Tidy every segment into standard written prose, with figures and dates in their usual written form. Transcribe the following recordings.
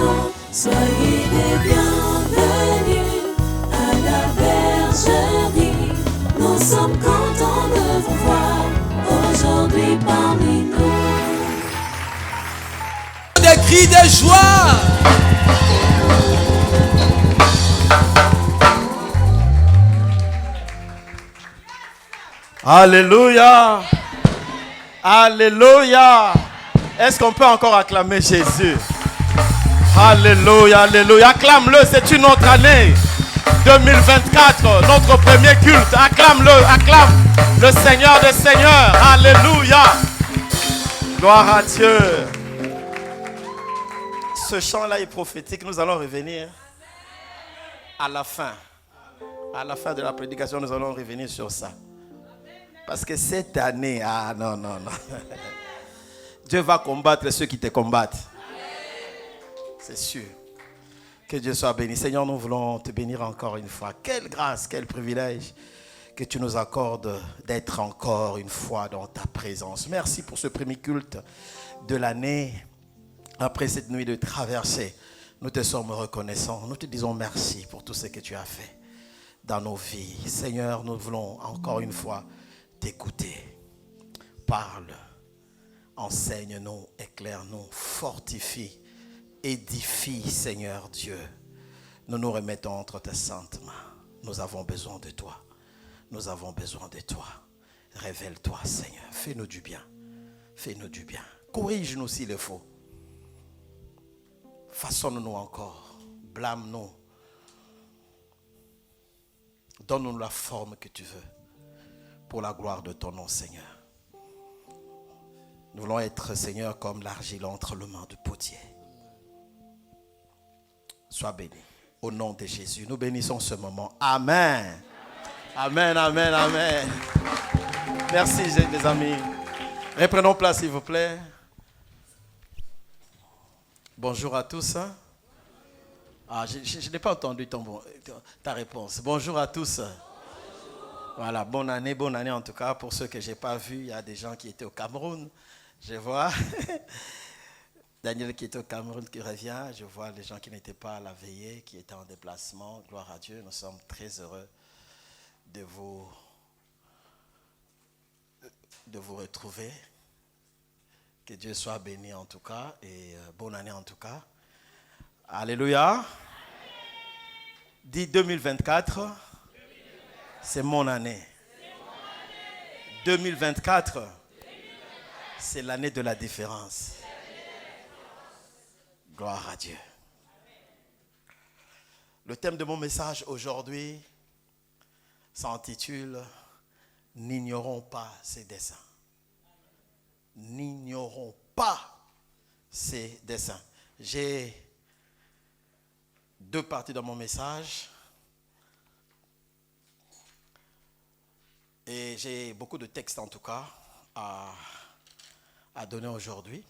nous, soyez les bienvenus à la bergerie. Nous sommes contents de vous voir aujourd'hui parmi nous. Des cris de joie. Alléluia. Alléluia. Est-ce qu'on peut encore acclamer Jésus? Alléluia, alléluia. Acclame-le, c'est une autre année. 2024, notre premier culte. Acclame-le, acclame le Seigneur des Seigneurs. Alléluia. Gloire à Dieu. Ce chant-là est prophétique. Nous allons revenir à la fin. À la fin de la prédication, nous allons revenir sur ça. Parce que cette année, non. Dieu va combattre ceux qui te combattent. C'est sûr. Que Dieu soit béni. Seigneur, nous voulons te bénir encore une fois. Quelle grâce, quel privilège que tu nous accordes d'être encore une fois dans ta présence. Merci pour ce premier culte de l'année. Après cette nuit de traversée, nous te sommes reconnaissants. Nous te disons merci pour tout ce que tu as fait dans nos vies. Seigneur, nous voulons encore une fois t'écouter. Parle, enseigne-nous, éclaire-nous, fortifie, édifie, Seigneur Dieu. Nous nous remettons entre tes saintes mains. Nous avons besoin de toi. Nous avons besoin de toi. Révèle-toi, Seigneur. Fais-nous du bien. Fais-nous du bien. Corrige-nous s'il le faut. Façonne-nous encore. Blâme-nous. Donne-nous la forme que tu veux. Pour la gloire de ton nom, Seigneur. Nous voulons être, Seigneur, comme l'argile entre les mains du potier. Sois béni. Au nom de Jésus, nous bénissons ce moment. Amen. Amen, amen, amen. Merci, les amis. Reprenons place, s'il vous plaît. Bonjour à tous. Je n'ai pas entendu ta réponse. Bonjour à tous. Voilà, bonne année en tout cas. Pour ceux que je n'ai pas vus, il y a des gens qui étaient au Cameroun. Je vois Daniel qui était au Cameroun qui revient. Je vois les gens qui n'étaient pas à la veillée, qui étaient en déplacement. Gloire à Dieu, nous sommes très heureux de vous retrouver. Que Dieu soit béni en tout cas et bonne année en tout cas. Alléluia. Dis 2024. C'est mon année. 2024, c'est l'année de la différence. Gloire à Dieu. Le thème de mon message aujourd'hui s'intitule « N'ignorons pas ses desseins ». N'ignorons pas ses desseins. J'ai deux parties dans mon message. Et j'ai beaucoup de textes en tout cas à donner aujourd'hui.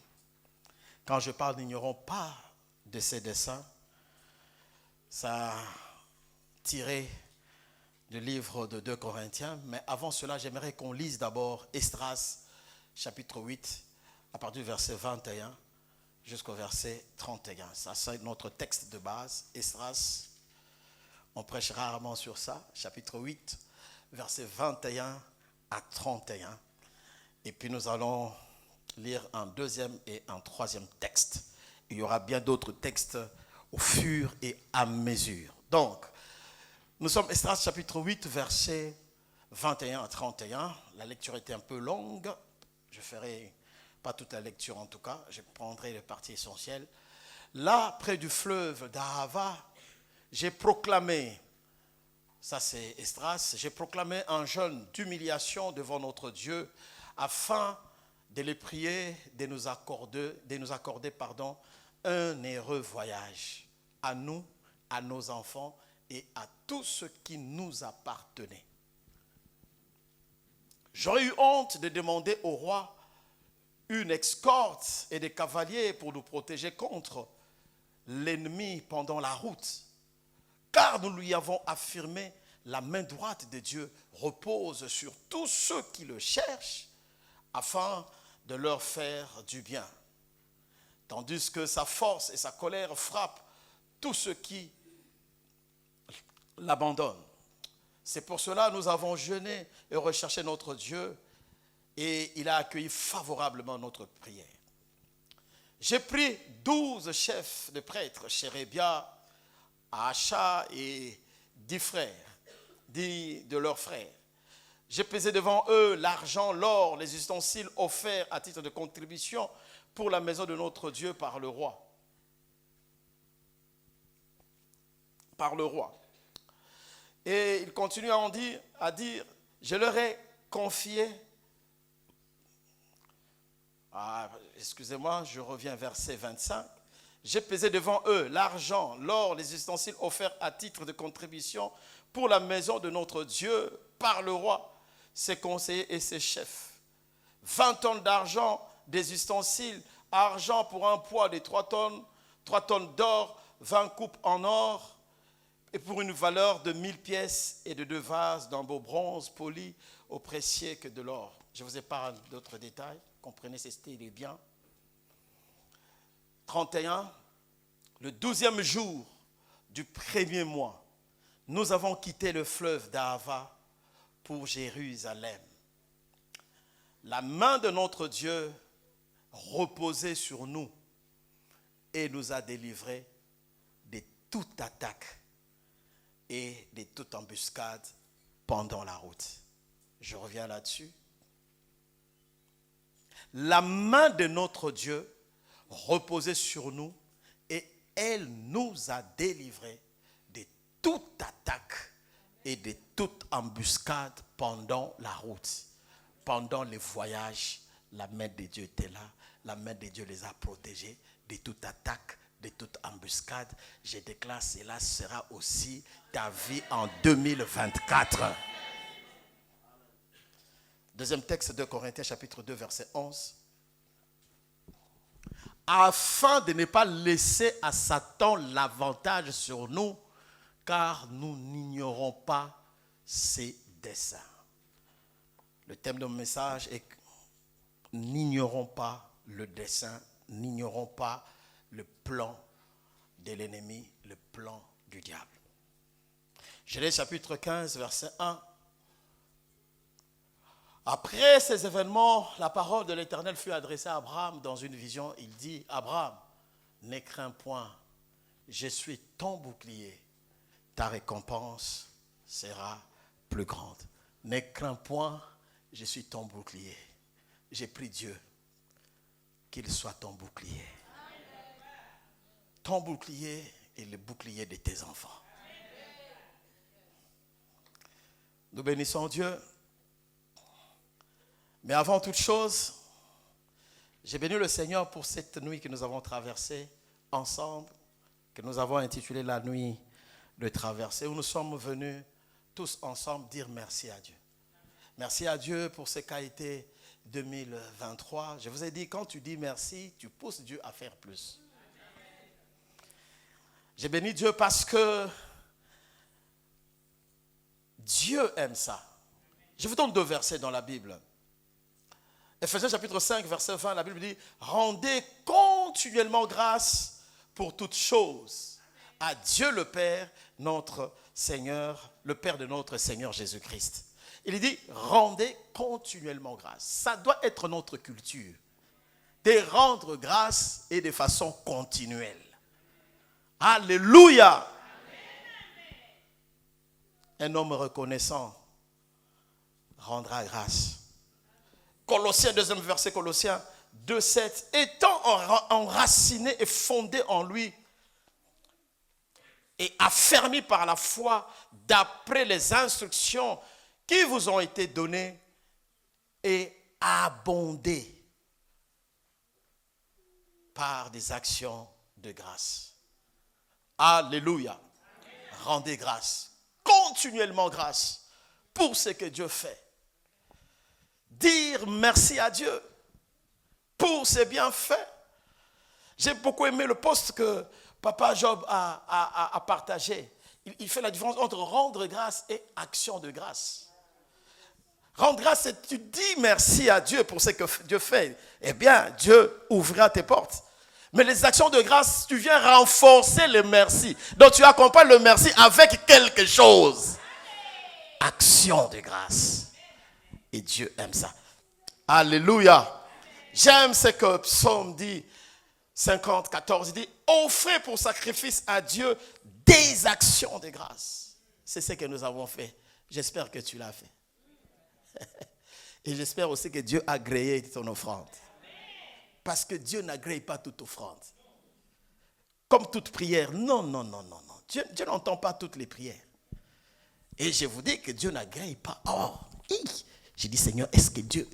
Quand je parle n'ignorons pas de ces desseins, ça a tiré du livre de 2 Corinthiens. Mais avant cela, j'aimerais qu'on lise d'abord Esdras, chapitre 8, à partir du verset 21 jusqu'au verset 31. Ça, c'est notre texte de base. Esdras, on prêche rarement sur ça, chapitre 8. Versets 21 à 31. Et puis nous allons lire un deuxième et un troisième texte. Il y aura bien d'autres textes au fur et à mesure. Donc, nous sommes Esdras chapitre 8, versets 21 à 31. La lecture était un peu longue. Je ne ferai pas toute la lecture en tout cas. Je prendrai les parties essentielles. Là, près du fleuve d'Ahava, j'ai proclamé. Ça c'est Esdras. J'ai proclamé un jeûne d'humiliation devant notre Dieu afin de les prier, de nous accorder un heureux voyage à nous, à nos enfants et à tous ceux qui nous appartenaient. J'aurais eu honte de demander au roi une escorte et des cavaliers pour nous protéger contre l'ennemi pendant la route. Car nous lui avons affirmé, la main droite de Dieu repose sur tous ceux qui le cherchent afin de leur faire du bien. tandis que sa force et sa colère frappent tous ceux qui l'abandonnent. C'est pour cela que nous avons jeûné et recherché notre Dieu et il a accueilli favorablement notre prière. J'ai pris 12 chefs de prêtres, Chérébia, Acha et 10 frères, 10 de leurs frères. J'ai pesé devant eux l'argent, l'or, les ustensiles offerts à titre de contribution pour la maison de notre Dieu par le roi. Par le roi. Et il continue à dire, je leur ai confié, excusez-moi, je reviens verset 25. J'ai pesé devant eux l'argent, l'or, les ustensiles offerts à titre de contribution pour la maison de notre Dieu par le roi, ses conseillers et ses chefs. 20 tonnes d'argent, des ustensiles, argent pour un poids de 3 tonnes d'or, 20 coupes en or, et pour une valeur de 1000 pièces et de 2 vases d'un beau bronze poli au précieux que de l'or. Je vous épargne d'autres détails, comprenez, c'était bien. 31, le 12e jour du 1er mois, nous avons quitté le fleuve d'Ahava pour Jérusalem. La main de notre Dieu reposait sur nous et nous a délivrés de toute attaque et de toute embuscade pendant la route. Je reviens là-dessus. La main de notre Dieu reposait sur nous et elle nous a délivrés de toute attaque et de toute embuscade pendant la route. Pendant les voyages, la main de Dieu était là. La main de Dieu les a protégés de toute attaque, de toute embuscade. Je déclare, cela sera aussi ta vie en 2024. Deuxième texte de Corinthiens chapitre 2 verset 11. Afin de ne pas laisser à Satan l'avantage sur nous, car nous n'ignorons pas ses desseins. Le thème de mon message est « N'ignorons pas le dessein, n'ignorons pas le plan de l'ennemi, le plan du diable. » Genèse chapitre 15, verset 1. Après ces événements, la parole de l'Éternel fut adressée à Abraham dans une vision. Il dit, Abraham, n'aie craint point, je suis ton bouclier, ta récompense sera plus grande. N'aie craint point, je suis ton bouclier. J'ai pris Dieu, qu'il soit ton bouclier. Ton bouclier et le bouclier de tes enfants. Nous bénissons Dieu. Mais avant toute chose, j'ai béni le Seigneur pour cette nuit que nous avons traversée ensemble, que nous avons intitulée la nuit de traversée, où nous sommes venus tous ensemble dire merci à Dieu. Merci à Dieu pour ce qu'a été 2023. Je vous ai dit, quand tu dis merci, tu pousses Dieu à faire plus. J'ai béni Dieu parce que Dieu aime ça. Je vous donne 2 versets dans la Bible. Ephésiens chapitre 5, verset 20, la Bible dit « Rendez continuellement grâce pour toutes choses à Dieu le Père, notre Seigneur, le Père de notre Seigneur Jésus-Christ. » Il dit « Rendez continuellement grâce. » Ça doit être notre culture, de rendre grâce et de façon continuelle. Alléluia. Un homme reconnaissant rendra grâce. Colossiens, 2e verset, Colossiens 2, 7. Étant enraciné et fondé en lui et affermi par la foi d'après les instructions qui vous ont été données et abondé par des actions de grâce. Alléluia. Rendez grâce. Continuellement grâce pour ce que Dieu fait. Dire merci à Dieu pour ses bienfaits. J'ai beaucoup aimé le post que Papa Job a partagé. Il fait la différence entre rendre grâce et action de grâce. Rendre grâce, c'est tu dis merci à Dieu pour ce que Dieu fait. Eh bien, Dieu ouvrira tes portes. Mais les actions de grâce, tu viens renforcer le merci. Donc tu accompagnes le merci avec quelque chose. Action de grâce. Et Dieu aime ça. Alléluia. J'aime ce que Psaume dit, 50, 14, il dit, offrez pour sacrifice à Dieu des actions de grâce. C'est ce que nous avons fait. J'espère que tu l'as fait. Et j'espère aussi que Dieu a agréé ton offrande. Parce que Dieu n'agrée pas toute offrande. Comme toute prière. Non. Dieu n'entend pas toutes les prières. Et je vous dis que Dieu n'agrée pas. Oh, j'ai dit, Seigneur, est-ce que Dieu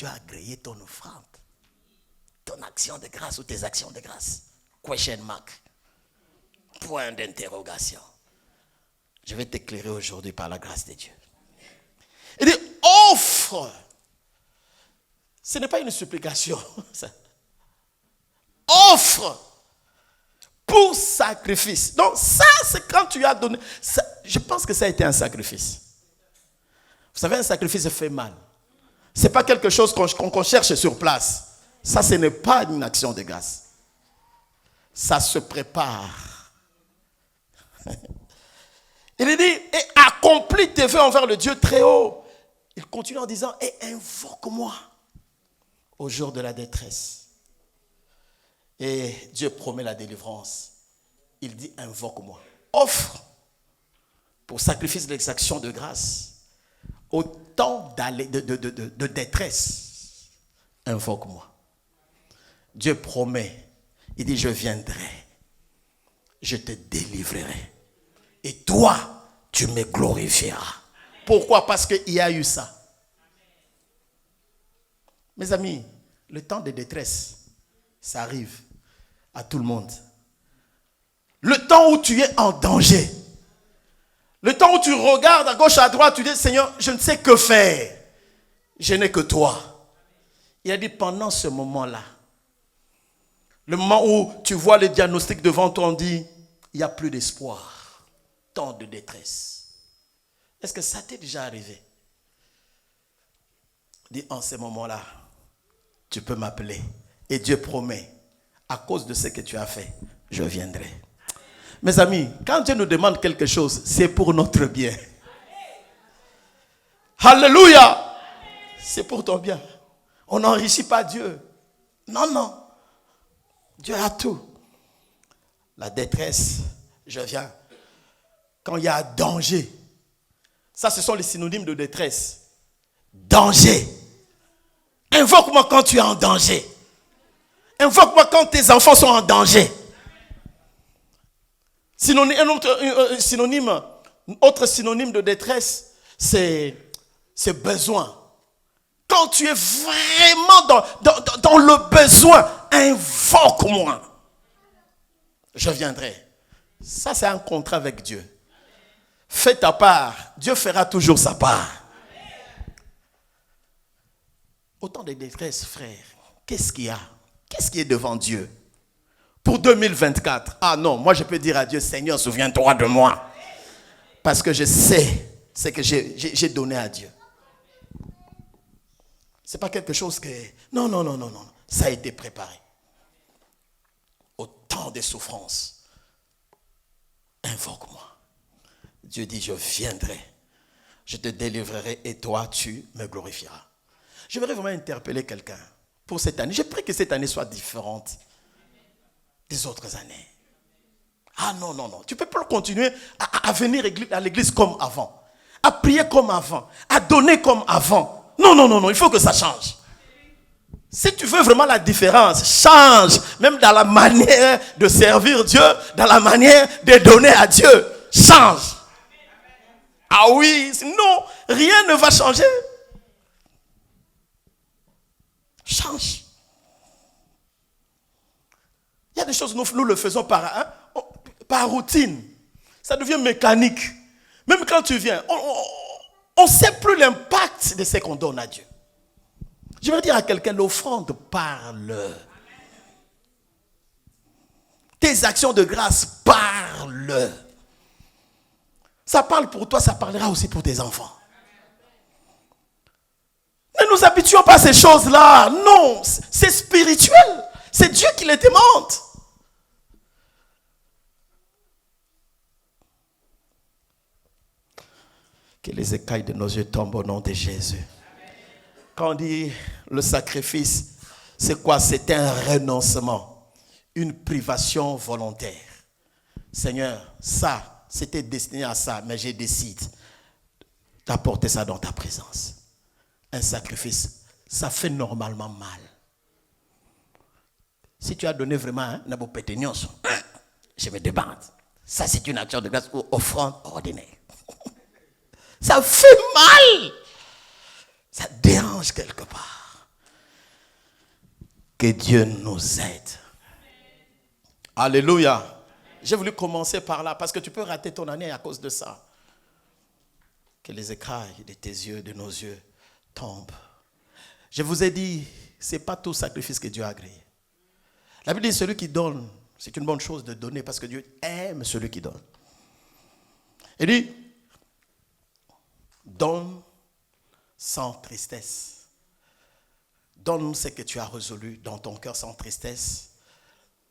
a agréé ton offrande? Ton action de grâce ou tes actions de grâce? Question mark. Point d'interrogation. Je vais t'éclairer aujourd'hui par la grâce de Dieu. Il dit, offre. Ce n'est pas une supplication. Offre pour sacrifice. Donc ça, c'est quand tu as donné. Ça, je pense que ça a été un sacrifice. Vous savez, un sacrifice fait mal. Ce n'est pas quelque chose qu'on cherche sur place. Ça, ce n'est pas une action de grâce. Ça se prépare. Il dit, et accomplis tes vœux envers le Dieu très haut. Il continue en disant, et invoque-moi au jour de la détresse. Et Dieu promet la délivrance. Il dit, invoque-moi. Offre pour sacrifice des actions de grâce. Au temps de détresse, invoque-moi. Dieu promet. Il dit, je viendrai. Je te délivrerai. Et toi, tu me glorifieras. Pourquoi? Parce qu'il y a eu ça. Mes amis, le temps de détresse, ça arrive à tout le monde. Le temps où tu es en danger. Le temps où tu regardes à gauche, à droite, tu dis, Seigneur, je ne sais que faire. Je n'ai que toi. Il a dit, pendant ce moment-là, le moment où tu vois le diagnostic devant toi, on dit, il n'y a plus d'espoir. Temps de détresse. Est-ce que ça t'est déjà arrivé? Dis, en ce moment-là, tu peux m'appeler. Et Dieu promet, à cause de ce que tu as fait, je viendrai. Mes amis, quand Dieu nous demande quelque chose, c'est pour notre bien. Alléluia! C'est pour ton bien. On n'enrichit pas Dieu. Non. Dieu a tout. La détresse, je viens. Quand il y a danger. Ça, ce sont les synonymes de détresse. Danger. Invoque-moi quand tu es en danger. Invoque-moi quand tes enfants sont en danger. Autre synonyme de détresse, c'est besoin. Quand tu es vraiment dans le besoin, invoque-moi. Je viendrai. Ça, c'est un contrat avec Dieu. Fais ta part, Dieu fera toujours sa part. Autant de détresse, frère. Qu'est-ce qu'il y a? Qu'est-ce qui est devant Dieu? Pour 2024, ah non, moi je peux dire à Dieu, Seigneur, souviens-toi de moi. Parce que je sais ce que j'ai donné à Dieu. Ce n'est pas quelque chose que... Non. Ça a été préparé. Au temps des souffrances, invoque-moi. Dieu dit, je viendrai. Je te délivrerai et toi, tu me glorifieras. Je voudrais vraiment interpeller quelqu'un pour cette année. Je prie que cette année soit différente des autres années. Ah non. Tu ne peux pas continuer à venir à l'église comme avant. À prier comme avant. À donner comme avant. Non. Il faut que ça change. Si tu veux vraiment la différence, change. Même dans la manière de servir Dieu, dans la manière de donner à Dieu. Change. Ah oui, sinon, rien ne va changer. Change. Il y a des choses, nous le faisons par routine. Ça devient mécanique. Même quand tu viens, on ne sait plus l'impact de ce qu'on donne à Dieu. Je veux dire à quelqu'un, l'offrande parle. Tes actions de grâce parlent. Ça parle pour toi, ça parlera aussi pour tes enfants. Ne nous habituons pas à ces choses-là. Non, c'est spirituel. C'est Dieu qui les demande. Que les écailles de nos yeux tombent au nom de Jésus. Quand on dit le sacrifice, c'est quoi? C'est un renoncement, une privation volontaire. Seigneur, ça, c'était destiné à ça, mais je décide d'apporter ça dans ta présence. Un sacrifice, ça fait normalement mal. Si tu as donné vraiment un péténion, je me demande. Ça, c'est une action de grâce ou offrande ordinaire. Ça fait mal. Ça dérange quelque part. Que Dieu nous aide. Alléluia. J'ai voulu commencer par là parce que tu peux rater ton année à cause de ça. Que les écailles de tes yeux, de nos yeux, tombent. Je vous ai dit, ce n'est pas tout sacrifice que Dieu a agréé. La Bible dit, celui qui donne, c'est une bonne chose de donner parce que Dieu aime celui qui donne. Il dit, donne sans tristesse. Donne ce que tu as résolu dans ton cœur sans tristesse,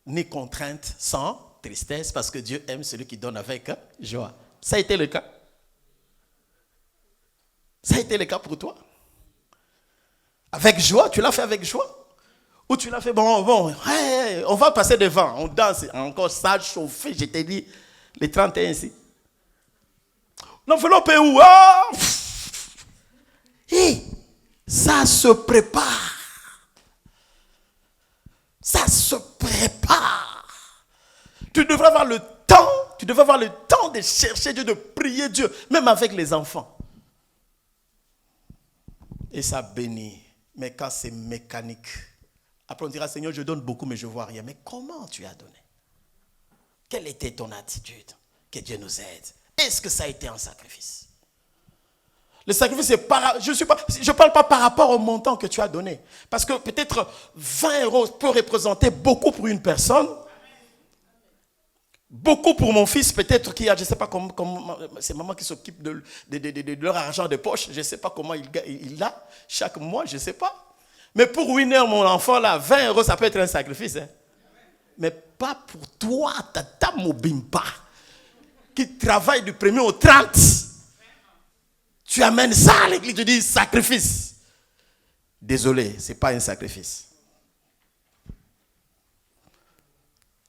ni contrainte, sans tristesse, parce que Dieu aime celui qui donne avec joie. Ça a été le cas. Ça a été le cas pour toi. Avec joie, tu l'as fait avec joie. Ou tu l'as fait, bon, hey, on va passer devant, on danse, encore ça chauffé, je t'ai dit, les 31 ici. L'enveloppe est où? Hey, ça se prépare. Ça se prépare. Tu devrais avoir le temps de chercher Dieu, de prier Dieu, même avec les enfants. Et ça bénit. Mais quand c'est mécanique, après on dira, Seigneur, je donne beaucoup, mais je ne vois rien. Mais comment tu as donné? Quelle était ton attitude? Que Dieu nous aide. Est-ce que ça a été un sacrifice? Le sacrifice, je ne parle pas par rapport au montant que tu as donné. Parce que peut-être 20 € peut représenter beaucoup pour une personne. Beaucoup pour mon fils, peut-être qu'il y a, je ne sais pas comment c'est maman qui s'occupe de leur argent de poche. Je ne sais pas comment il l'a chaque mois, je ne sais pas. Mais pour Winner, mon enfant, là, 20 €, ça peut être un sacrifice. Hein. Mais pas pour toi, Tata Mobimpa, qui travaille du 1er au 30. Tu amènes ça à l'église, tu dis sacrifice. Désolé, ce n'est pas un sacrifice.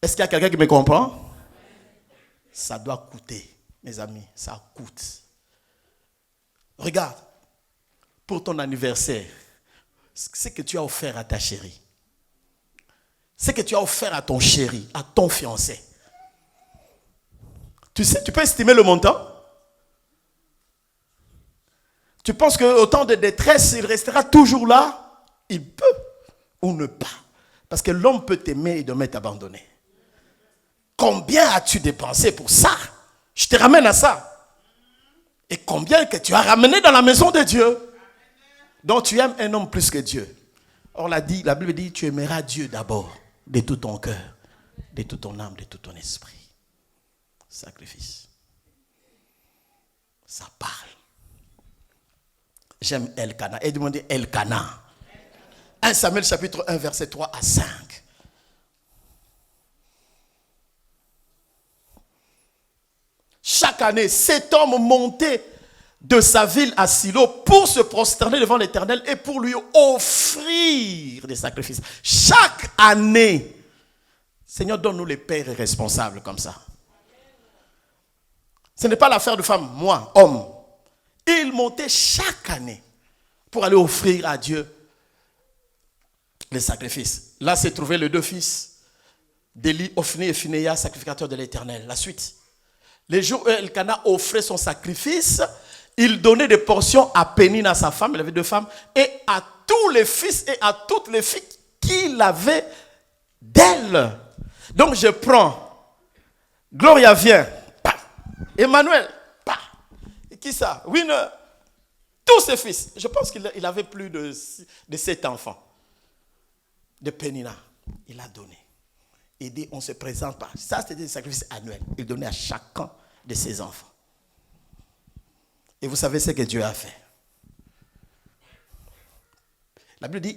Est-ce qu'il y a quelqu'un qui me comprend? Ça doit coûter, mes amis, ça coûte. Regarde, pour ton anniversaire, ce que tu as offert à ta chérie, ce que tu as offert à ton chéri, à ton fiancé. Tu sais, tu peux estimer le montant? Tu penses qu'au temps de détresse, il restera toujours là? Il peut ou ne pas. Parce que l'homme peut t'aimer et demain t'abandonner. Combien as-tu dépensé pour ça? Je te ramène à ça. Et combien que tu as ramené dans la maison de Dieu? Donc tu aimes un homme plus que Dieu. Or la Bible dit, tu aimeras Dieu d'abord, de tout ton cœur, de toute ton âme, de tout ton esprit. Sacrifice. Ça parle. J'aime Elkana. Et demandez Elkana. 1 Samuel chapitre 1 verset 3 à 5. Chaque année, cet homme montait de sa ville à Silo pour se prosterner devant l'Éternel et pour lui offrir des sacrifices. Chaque année, Seigneur, donne-nous les pères responsables comme ça. Ce n'est pas l'affaire de femme, moi, homme. Il montait chaque année pour aller offrir à Dieu les sacrifices. Là, s'est trouvé les deux fils d'Élie, Ophni et Phinehas, sacrificateurs de l'Éternel. La suite. Les jours où Elkana offrait son sacrifice, il donnait des portions à Pénina, sa femme, il avait 2 femmes, et à tous les fils et à toutes les filles qu'il avait d'elle. Donc je prends, Gloria vient, bah. Emmanuel, bah. Et qui ça? Winner, tous ses fils. Je pense qu'il avait plus de 7 enfants. De Pénina, il a donné. Il dit, on ne se présente pas. Ça, c'était des sacrifices annuels. Il donnait à chacun de ses enfants. Et vous savez ce que Dieu a fait. La Bible dit,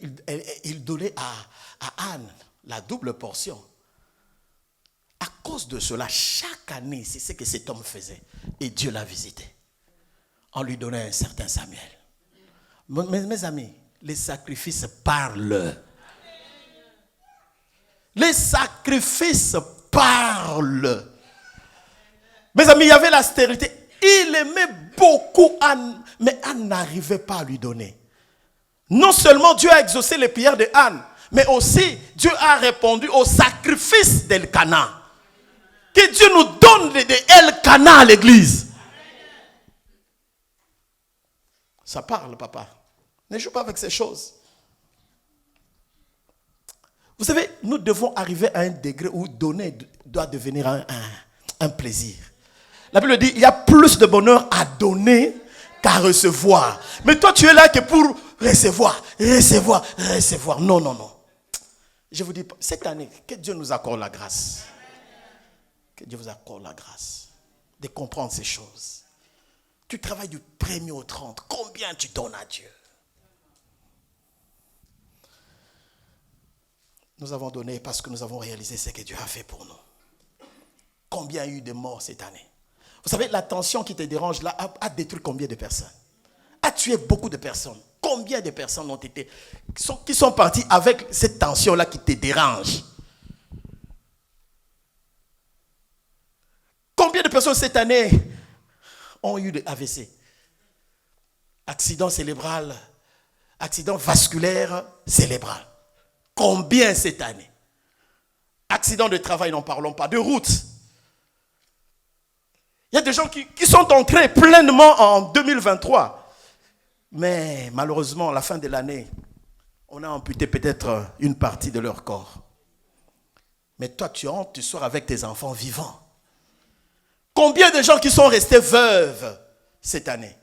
il donnait à Anne, la double portion. À cause de cela, chaque année, c'est ce que cet homme faisait. Et Dieu l'a visité. On lui donnait un certain Samuel. Mes amis, les sacrifices parlent. Les sacrifices parlent. Mes amis, il y avait la stérilité. Il aimait beaucoup Anne, mais Anne n'arrivait pas à lui donner. Non seulement Dieu a exaucé les prières de Anne, mais aussi Dieu a répondu au sacrifice d'Elkana. Que Dieu nous donne de Elkana à l'église. Ça parle, papa. Ne joue pas avec ces choses. Vous savez, nous devons arriver à un degré où donner doit devenir un plaisir. La Bible dit, il y a plus de bonheur à donner qu'à recevoir. Mais toi, tu es là que pour recevoir. Non. Je vous dis, cette année, que Dieu nous accorde la grâce. Que Dieu vous accorde la grâce de comprendre ces choses. Tu travailles du 1er au 30. Combien tu donnes à Dieu? Nous avons donné parce que nous avons réalisé ce que Dieu a fait pour nous. Combien il y a eu de morts cette année? Vous savez, la tension qui te dérange là a détruit combien de personnes? A tué beaucoup de personnes. Combien de personnes ont été, qui sont parties avec cette tension-là qui te dérange? Combien de personnes cette année ont eu de AVC? Accident cérébral, accident vasculaire cérébral. Combien cette année? Accident de travail, n'en parlons pas. De route. Il y a des gens qui sont entrés pleinement en 2023. Mais malheureusement, à la fin de l'année, on a amputé peut-être une partie de leur corps. Mais toi, tu entres, tu sors avec tes enfants vivants. Combien de gens qui sont restés veuves cette année?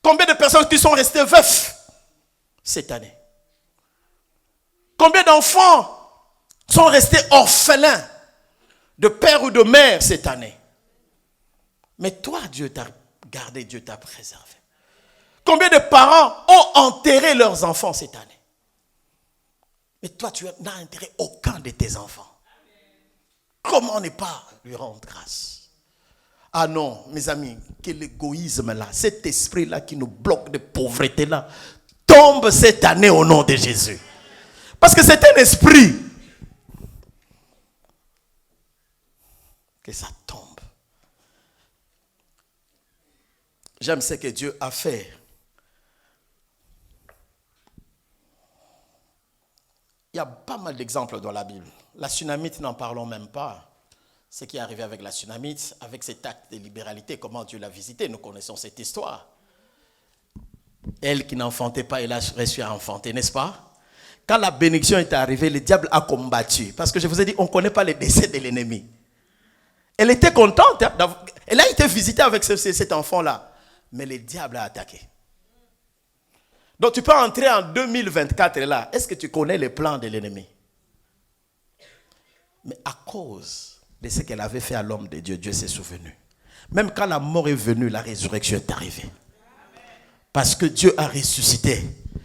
Combien de personnes qui sont restées veufs cette année? Combien d'enfants sont restés orphelins de père ou de mère cette année? Mais toi, Dieu t'a gardé, Dieu t'a préservé. Combien de parents ont enterré leurs enfants cette année? Mais toi, tu n'as enterré aucun de tes enfants. Comment ne pas lui rendre grâce? Ah non, mes amis, que l'égoïsme-là, cet esprit-là qui nous bloque de pauvreté-là, tombe cette année au nom de Jésus. Parce que c'est un esprit. Que ça tombe. J'aime ce que Dieu a fait. Il y a pas mal d'exemples dans la Bible. La Sunamite, n'en parlons même pas. Ce qui est arrivé avec la Sunamite, avec cet acte de libéralité, comment Dieu l'a visité, nous connaissons cette histoire. Elle qui n'enfantait pas, elle a reçu à enfanter, n'est-ce pas? Quand la bénédiction est arrivée, le diable a combattu. Parce que je vous ai dit, on ne connaît pas les décès de l'ennemi. Elle était contente. Elle a été visitée avec cet enfant-là. Mais le diable a attaqué. Donc tu peux entrer en 2024 là. Est-ce que tu connais les plans de l'ennemi? Mais à cause de ce qu'elle avait fait à l'homme de Dieu, Dieu s'est souvenu. Même quand la mort est venue, la résurrection est arrivée. Parce que Dieu a ressuscité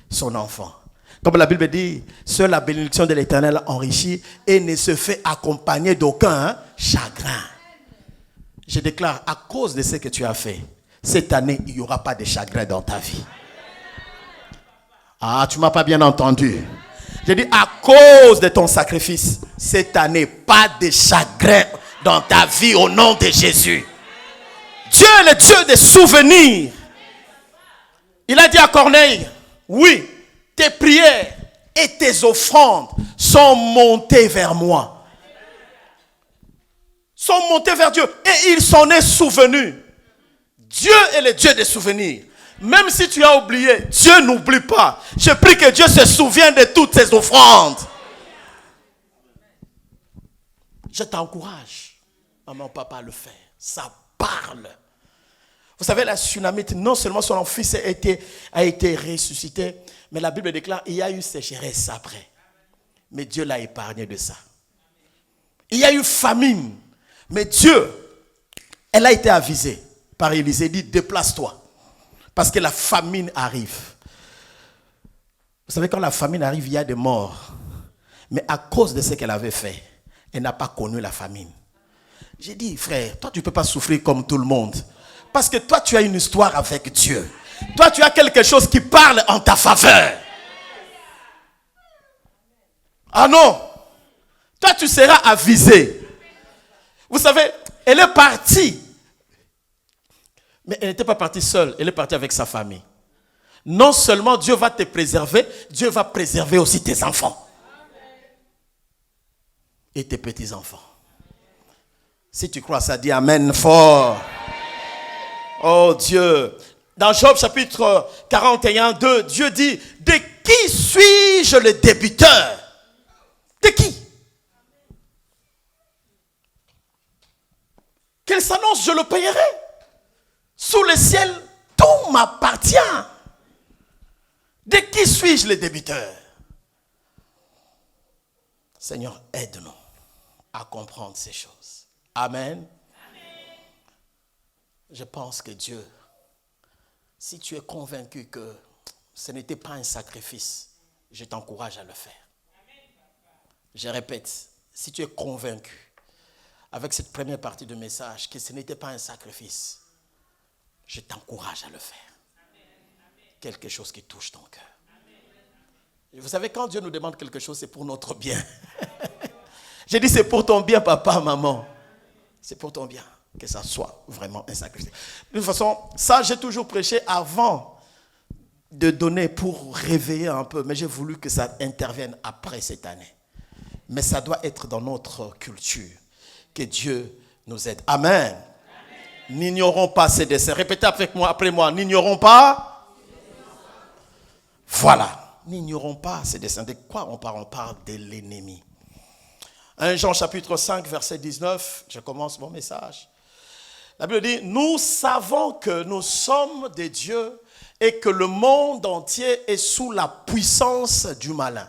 son enfant. Comme la Bible dit, seule la bénédiction de l'Éternel enrichit et ne se fait accompagner d'aucun chagrin. Je déclare, à cause de ce que tu as fait, cette année, il n'y aura pas de chagrin dans ta vie. Ah, tu ne m'as pas bien entendu. J'ai dit, à cause de ton sacrifice, cette année, pas de chagrin dans ta vie au nom de Jésus. Dieu est le Dieu des souvenirs. Il a dit à Corneille, oui, tes prières et tes offrandes sont montées vers moi. Sont montées vers Dieu et il s'en est souvenu. Dieu est le Dieu des souvenirs. Même si tu as oublié, Dieu n'oublie pas. Je prie que Dieu se souvienne de toutes ses offrandes. Je t'encourage, maman, papa, à le faire. Ça parle. Vous savez, la Sunamite, non seulement son fils a été ressuscité, mais la Bible déclare qu'il y a eu sécheresse après. Mais Dieu l'a épargné de ça. Il y a eu famine. Mais Dieu, elle a été avisée par Élisée. Il dit, déplace-toi. Parce que la famine arrive. Vous savez, quand la famine arrive, il y a des morts. Mais à cause de ce qu'elle avait fait, elle n'a pas connu la famine. J'ai dit, frère, toi tu ne peux pas souffrir comme tout le monde. Parce que toi tu as une histoire avec Dieu. Toi tu as quelque chose qui parle en ta faveur. Ah non, toi tu seras avisé. Vous savez, elle est partie. Mais elle n'était pas partie seule, elle est partie avec sa famille. Non seulement Dieu va te préserver, Dieu va préserver aussi tes enfants. Et tes petits-enfants. Si tu crois ça, dis Amen fort. Oh Dieu. Dans Job chapitre 41, 2, Dieu dit, de qui suis-je le débiteur? De qui? Qu'il s'annonce, je le payerai. Sous le ciel, tout m'appartient. De qui suis-je le débiteur? Seigneur, aide-nous à comprendre ces choses. Amen. Je pense que Dieu, si tu es convaincu que ce n'était pas un sacrifice, je t'encourage à le faire. Je répète, si tu es convaincu avec cette première partie du message que ce n'était pas un sacrifice, je t'encourage à le faire. Quelque chose qui touche ton cœur. Vous savez, quand Dieu nous demande quelque chose, c'est pour notre bien. J'ai dit, c'est pour ton bien, papa, maman. C'est pour ton bien que ça soit vraiment un sacrifice. De toute façon, ça, j'ai toujours prêché avant de donner pour réveiller un peu. Mais j'ai voulu que ça intervienne après cette année. Mais ça doit être dans notre culture. Que Dieu nous aide. Amen. N'ignorons pas ces desseins. Répétez avec moi, après moi. N'ignorons pas. Voilà. N'ignorons pas ces desseins. De quoi on parle? On parle de l'ennemi. 1 Jean chapitre 5, verset 19. Je commence mon message. La Bible dit, nous savons que nous sommes des dieux et que le monde entier est sous la puissance du malin.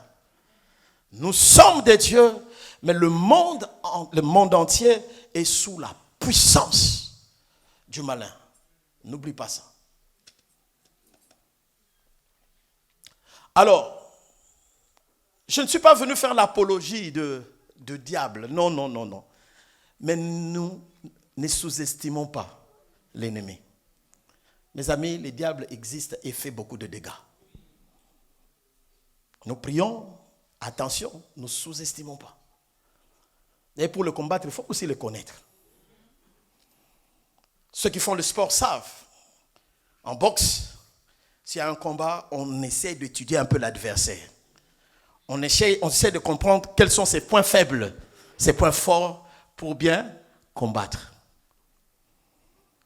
Nous sommes des dieux, mais le monde entier est sous la puissance du malin. N'oublie pas ça. Alors, je ne suis pas venu faire l'apologie de diable. Non, non, non, non. Mais nous ne sous-estimons pas l'ennemi. Mes amis, le diable existe et fait beaucoup de dégâts. Nous prions, attention, nous ne sous-estimons pas. Et pour le combattre, il faut aussi le connaître. Ceux qui font le sport savent. En boxe, s'il y a un combat, on essaie d'étudier un peu l'adversaire. On essaie de comprendre quels sont ses points faibles, ses points forts pour bien combattre.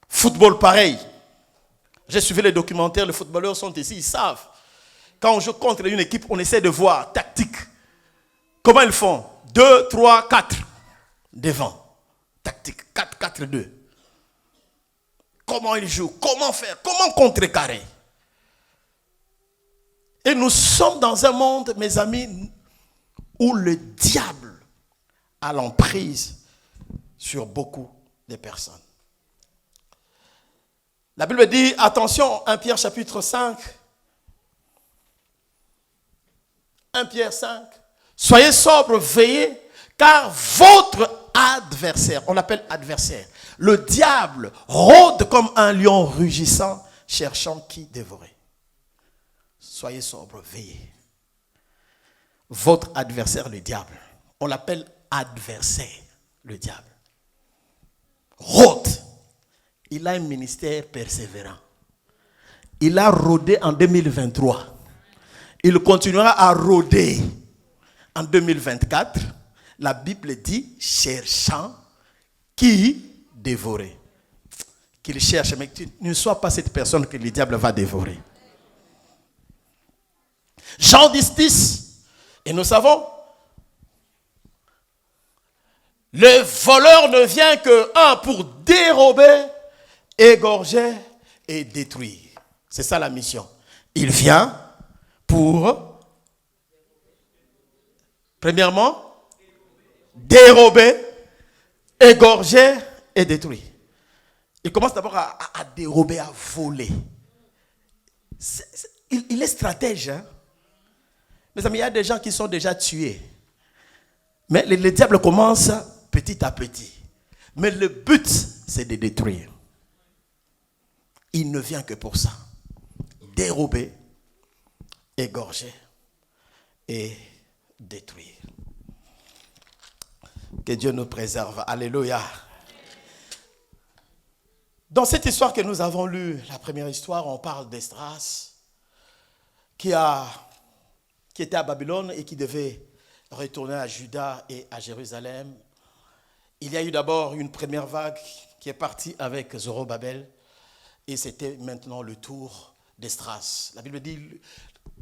Football, pareil. J'ai suivi les documentaires, les footballeurs sont ici, ils savent. Quand on joue contre une équipe, on essaie de voir tactique. Comment ils font? 2, 3, 4 devant. Tactique, 4, 4, 2. Comment ils jouent? Comment faire? Comment contrecarrer? Et nous sommes dans un monde, mes amis, où le diable a l'emprise sur beaucoup de personnes. La Bible dit, attention, 1 Pierre chapitre 5. 1 Pierre 5. Soyez sobres, veillez, car votre adversaire, on l'appelle adversaire, le diable rôde comme un lion rugissant, cherchant qui dévorer. Soyez sobres, veillez. Votre adversaire, le diable, on l'appelle adversaire, le diable. Rôde. Il a un ministère persévérant. Il a rôdé en 2023. Il continuera à rôder en 2024. La Bible dit, cherchant qui dévorer. Qu'il cherche, mais que ne sois pas cette personne que le diable va dévorer. Jean 10, et nous savons, le voleur ne vient que pour dérober, égorger et détruire. C'est ça la mission. Il vient pour, premièrement, dérober, égorger et détruire. Il commence d'abord à dérober, à voler. Il est stratège. Hein? Mes amis, il y a des gens qui sont déjà tués Mais le diable commence petit à petit. Mais le but, c'est de détruire. Il ne vient que pour ça. Dérober, égorger et détruire. Que Dieu nous préserve. Alléluia. Dans cette histoire que nous avons lue, la première histoire, on parle d'Esdras qui était à Babylone et qui devait retourner à Juda et à Jérusalem. Il y a eu d'abord une première vague qui est partie avec Zorobabel et c'était maintenant le tour d'Esdras. La Bible dit,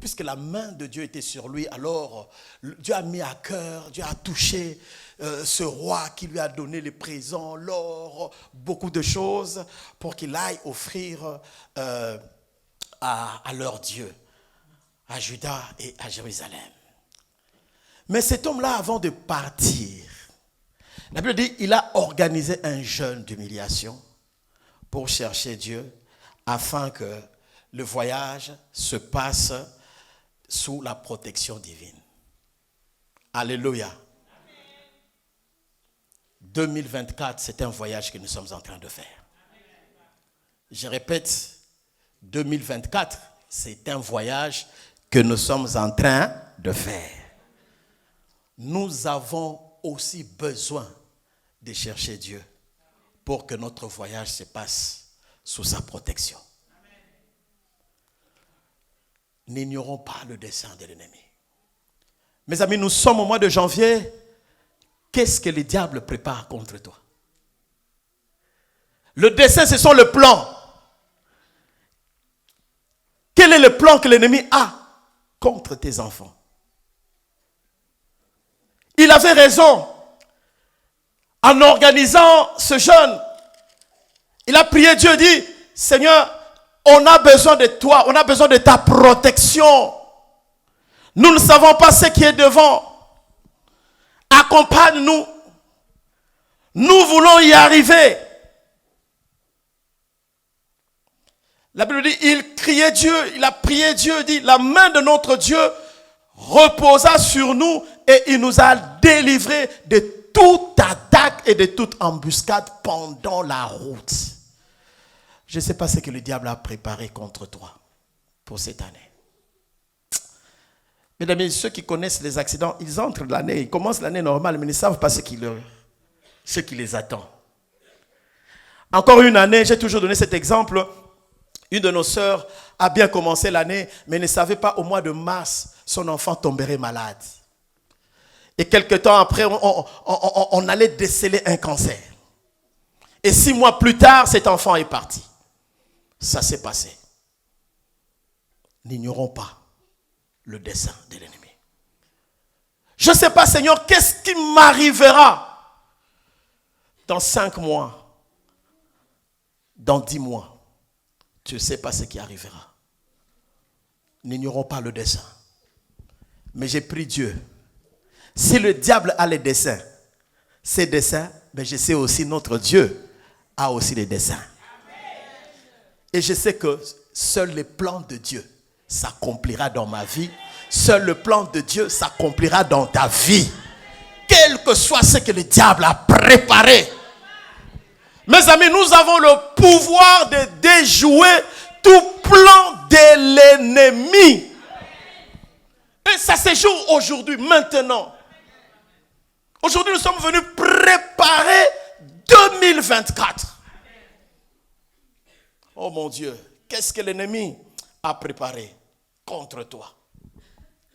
puisque la main de Dieu était sur lui, alors Dieu a mis à cœur, Dieu a touché ce roi qui lui a donné les présents, l'or, beaucoup de choses pour qu'il aille offrir à leur Dieu, à Juda et à Jérusalem. Mais cet homme-là, avant de partir, la Bible dit, il a organisé un jeûne d'humiliation pour chercher Dieu afin que le voyage se passe sous la protection divine. Alléluia. 2024, c'est un voyage que nous sommes en train de faire. Je répète, 2024, c'est un voyage que nous sommes en train de faire. Nous avons aussi besoin de chercher Dieu pour que notre voyage se passe sous sa protection. N'ignorons pas le dessein de l'ennemi. Mes amis, nous sommes au mois de janvier. Qu'est-ce que le diable prépare contre toi? Le dessein, ce sont les plans. Quel est le plan que l'ennemi a contre tes enfants? Il avait raison. En organisant ce jeûne, il a prié Dieu, dit, Seigneur, on a besoin de toi, on a besoin de ta protection. Nous ne savons pas ce qui est devant. Accompagne-nous. Nous voulons y arriver. La Bible dit, il criait Dieu, il a prié Dieu, dit, la main de notre Dieu reposa sur nous et il nous a délivrés de toute attaque et de toute embuscade pendant la route. Je ne sais pas ce que le diable a préparé contre toi pour cette année. Mesdames et messieurs, ceux qui connaissent les accidents, ils entrent l'année, ils commencent l'année normale, mais ils ne savent pas ce qui les attend. Encore une année, j'ai toujours donné cet exemple. Une de nos sœurs a bien commencé l'année, mais ne savait pas au mois de mars, son enfant tomberait malade. Et quelque temps après, on allait déceler un cancer. Et 6 mois plus tard, cet enfant est parti. Ça s'est passé. N'ignorons pas le dessein de l'ennemi. Je ne sais pas, Seigneur, qu'est-ce qui m'arrivera dans 5 mois, dans 10 mois. Tu ne sais pas ce qui arrivera. N'ignorons pas le dessein. Mais j'ai pris Dieu. Si le diable a les desseins, ses desseins, mais je sais aussi notre Dieu a aussi les desseins. Et je sais que seul les plans de Dieu s'accomplira dans ma vie. Seul le plan de Dieu s'accomplira dans ta vie. Quel que soit ce que le diable a préparé. Mes amis, nous avons le pouvoir de déjouer tout plan de l'ennemi. Et ça se joue aujourd'hui, maintenant. Aujourd'hui, nous sommes venus préparer 2024. Oh mon Dieu, qu'est-ce que l'ennemi a préparé contre toi,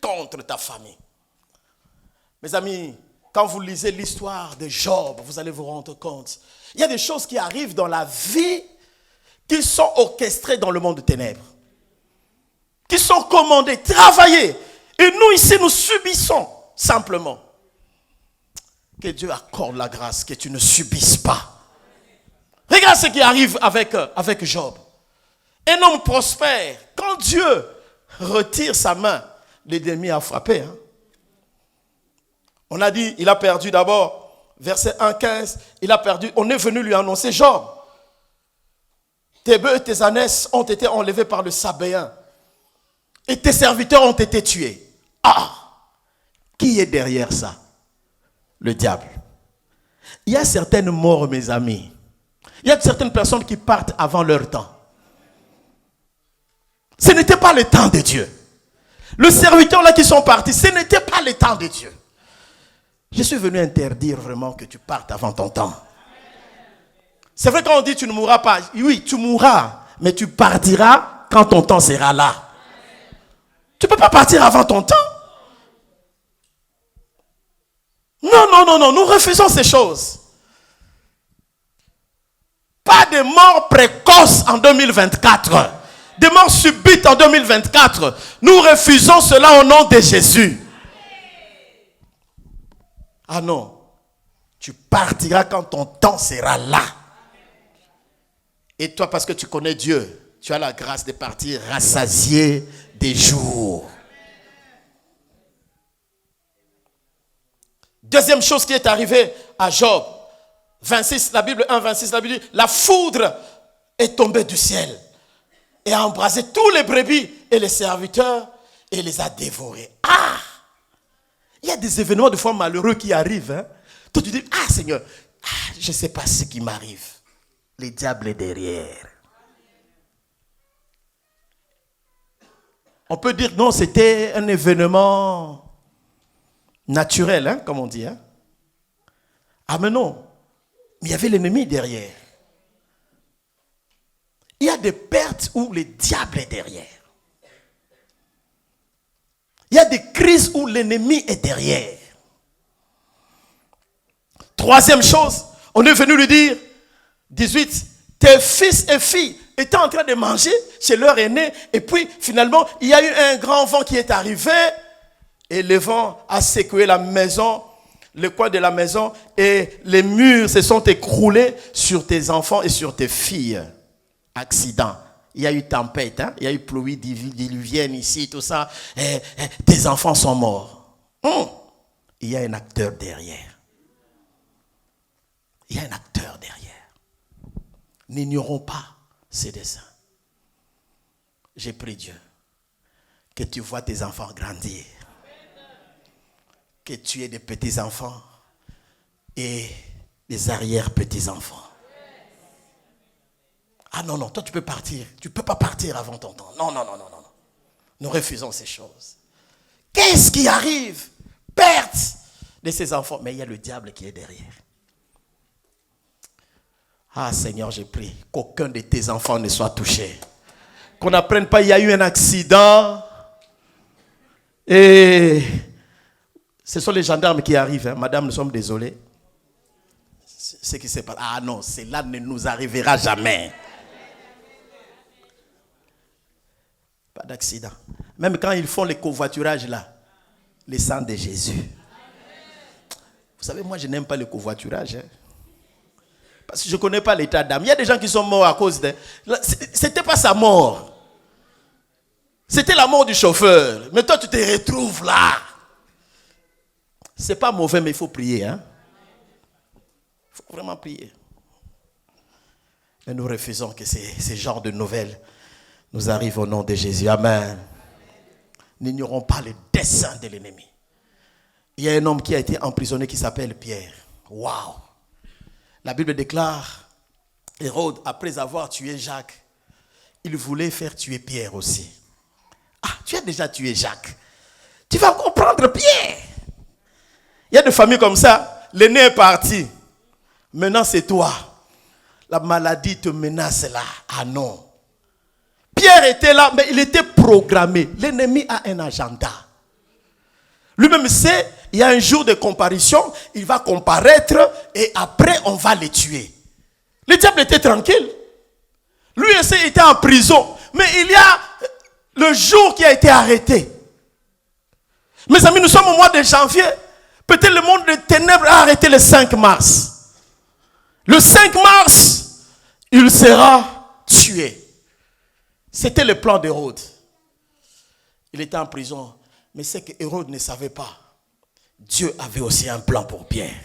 contre ta famille? Mes amis, quand vous lisez l'histoire de Job, vous allez vous rendre compte. Il y a des choses qui arrivent dans la vie qui sont orchestrées dans le monde de ténèbres. Qui sont commandées, travaillées. Et nous ici, nous subissons simplement. Que Dieu accorde la grâce, que tu ne subisses pas. Regarde ce qui arrive avec Job. Un homme prospère. Quand Dieu retire sa main, l'ennemi a frappé. On a dit, il a perdu d'abord, verset 1-15, il a perdu, on est venu lui annoncer, Job, tes bœufs et tes ânesses ont été enlevés par le Sabéen et tes serviteurs ont été tués. Ah, qui est derrière ça? le diable. Il y a certaines morts, mes amis. Il y a certaines personnes qui partent avant leur temps. Ce n'était pas le temps de Dieu. Le serviteur là qui sont partis, ce n'était pas le temps de Dieu. Je suis venu interdire vraiment que tu partes avant ton temps. C'est vrai quand on dit tu ne mourras pas. Oui, tu mourras, mais tu partiras quand ton temps sera là. Tu ne peux pas partir avant ton temps. Non, nous refusons ces choses. Pas de mort précoce en 2024. Des morts subites en 2024. Nous refusons cela au nom de Jésus. Ah non. Tu partiras quand ton temps sera là. Et toi, parce que tu connais Dieu, tu as la grâce de partir rassasié des jours. Deuxième chose qui est arrivée à Job. 26, la Bible 1, 26, la Bible dit, la foudre est tombée du ciel et a embrasé tous les brebis et les serviteurs et les a dévorés. Ah! Il y a des événements de fois malheureux qui arrivent. Hein? Toi tu dis, ah Seigneur, je ne sais pas ce qui m'arrive. Le diable est derrière. On peut dire, non, c'était un événement naturel, hein, comme on dit. Hein? Ah mais non. Mais il y avait l'ennemi derrière. Il y a des pertes où le diable est derrière. Il y a des crises où l'ennemi est derrière. Troisième chose, on est venu lui dire, 18, tes fils et filles étaient en train de manger chez leur aîné, et puis finalement, il y a eu un grand vent qui est arrivé, et le vent a secoué la maison, le coin de la maison, et les murs se sont écroulés sur tes enfants et sur tes filles. Accident. Il y a eu tempête, hein? Il y a eu pluie diluvienne ici, tout ça. Et tes enfants sont morts. Il y a un acteur derrière. Il y a un acteur derrière. N'ignorons pas ces desseins. J'ai prié Dieu que tu vois tes enfants grandir. Que tu aies des petits-enfants et des arrière-petits-enfants. Ah non, toi tu peux partir. Tu ne peux pas partir avant ton temps. Non. Nous refusons ces choses. Qu'est-ce qui arrive? Perte de ces enfants. Mais il y a le diable qui est derrière. Ah Seigneur, j'ai prié qu'aucun de tes enfants ne soit touché. Qu'on n'apprenne pas, il y a eu un accident. Et ce sont les gendarmes qui arrivent. Hein. Madame, nous sommes désolés. Ce qui s'est passé. Ah non, cela ne nous arrivera jamais. Pas d'accident. Même quand ils font les covoiturages là, le sang de Jésus. Vous savez, moi je n'aime pas le covoiturage. Hein. Parce que je ne connais pas l'état d'âme. Il y a des gens qui sont morts à cause de... C'était pas sa mort. C'était la mort du chauffeur. Mais toi tu te retrouves là. C'est pas mauvais, mais il faut prier. Hein? Il faut vraiment prier. Et nous refusons que ces genres de nouvelles nous arrivent au nom de Jésus. Amen. N'ignorons pas les desseins de l'ennemi. Il y a un homme qui a été emprisonné qui s'appelle Pierre. Waouh! La Bible déclare, Hérode, après avoir tué Jacques, il voulait faire tuer Pierre aussi. Ah, tu as déjà tué Jacques. Tu vas encore prendre Pierre. Il y a des familles comme ça. L'aîné est parti. Maintenant, c'est toi. La maladie te menace là. Ah non. Pierre était là, mais il était programmé. L'ennemi a un agenda. Lui-même sait, il y a un jour de comparution, il va comparaître et après, on va le tuer. Le diable était tranquille. Lui aussi était en prison. Mais il y a le jour qui a été arrêté. Mes amis, nous sommes au mois de janvier. Peut-être le monde des ténèbres a arrêté le 5 mars. Le 5 mars, il sera tué. C'était le plan d'Hérode. Il était en prison. Mais c'est que Hérode ne savait pas. Dieu avait aussi un plan pour Pierre.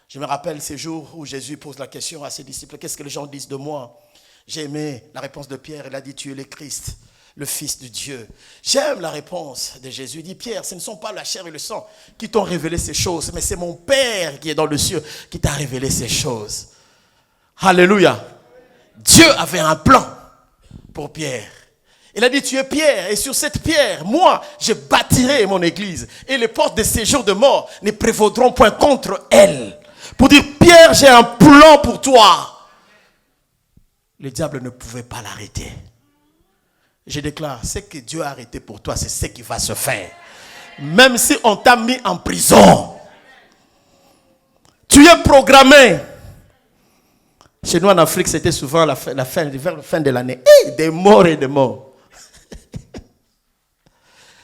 Je me rappelle ces jours où Jésus pose la question à ses disciples. Qu'est-ce que les gens disent de moi? J'ai aimé la réponse de Pierre. Il a dit, tu es le Christ, le Fils de Dieu. J'aime la réponse de Jésus. Il dit, Pierre, ce ne sont pas la chair et le sang qui t'ont révélé ces choses, mais c'est mon Père qui est dans le ciel qui t'a révélé ces choses. Alléluia. Dieu avait un plan pour Pierre. Il a dit, tu es Pierre, et sur cette pierre, moi, je bâtirai mon église, et les portes de séjour de mort ne prévaudront point contre elle. Pour dire, Pierre, j'ai un plan pour toi. Le diable ne pouvait pas l'arrêter. Je déclare, ce que Dieu a arrêté pour toi, c'est ce qui va se faire. Même si on t'a mis en prison. Tu es programmé. Chez nous en Afrique, c'était souvent vers la fin de l'année. Des morts et des morts.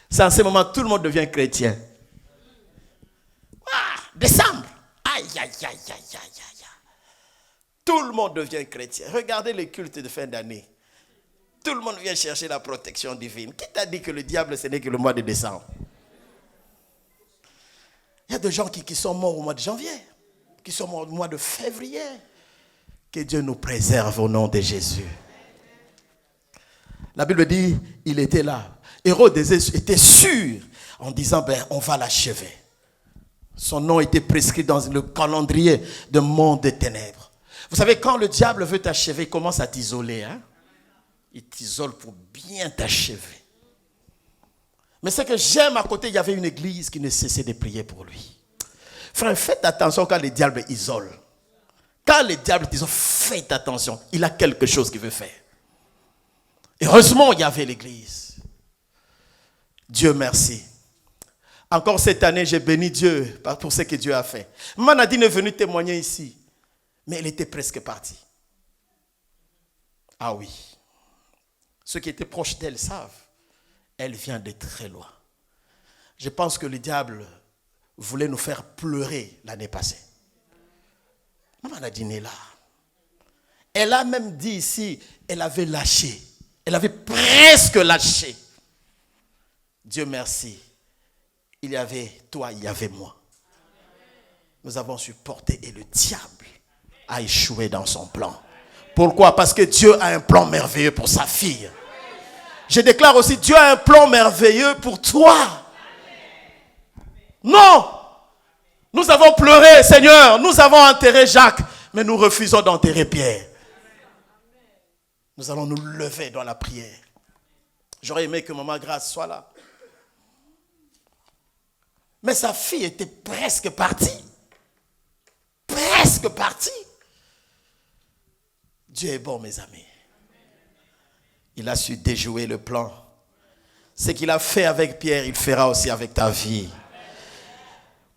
C'est en ce moment tout le monde devient chrétien. Décembre. Aïe, aïe, aïe, aïe, aïe, aïe. Tout le monde devient chrétien. Regardez les cultes de fin d'année. Tout le monde vient chercher la protection divine. Qui t'a dit que le diable, ce n'est que le mois de décembre? Il y a des gens qui sont morts au mois de janvier, qui sont morts au mois de février. Que Dieu nous préserve au nom de Jésus. La Bible dit, il était là. Hérode était sûr en disant, on va l'achever. Son nom était prescrit dans le calendrier de monde des ténèbres. Vous savez, quand le diable veut t'achever, il commence à t'isoler. Il t'isole pour bien t'achever. Mais ce que j'aime, à côté, il y avait une église qui ne cessait de prier pour lui. Frère, faites attention quand le diable isole. Quand le diable t'isole, faites attention. Il a quelque chose qu'il veut faire. Heureusement, il y avait l'église. Dieu merci. Encore cette année, j'ai béni Dieu pour ce que Dieu a fait. Manadine est venue témoigner ici. Mais elle était presque partie. Ah oui. Ceux qui étaient proches d'elle savent. Elle vient de très loin. Je pense que le diable voulait nous faire pleurer l'année passée. Maman Nadine est là. Elle a même dit ici, elle avait lâché. Elle avait presque lâché. Dieu merci. Il y avait toi, il y avait moi. Nous avons supporté et le diable a échoué dans son plan. Pourquoi? Parce que Dieu a un plan merveilleux pour sa fille. Je déclare aussi, Dieu a un plan merveilleux pour toi. Non! Nous avons pleuré, Seigneur. Nous avons enterré Jacques. Mais nous refusons d'enterrer Pierre. Nous allons nous lever dans la prière. J'aurais aimé que Maman Grâce soit là. Mais sa fille était presque partie. Presque partie. Dieu est bon, mes amis. Il a su déjouer le plan. Ce qu'il a fait avec Pierre, il fera aussi avec ta vie.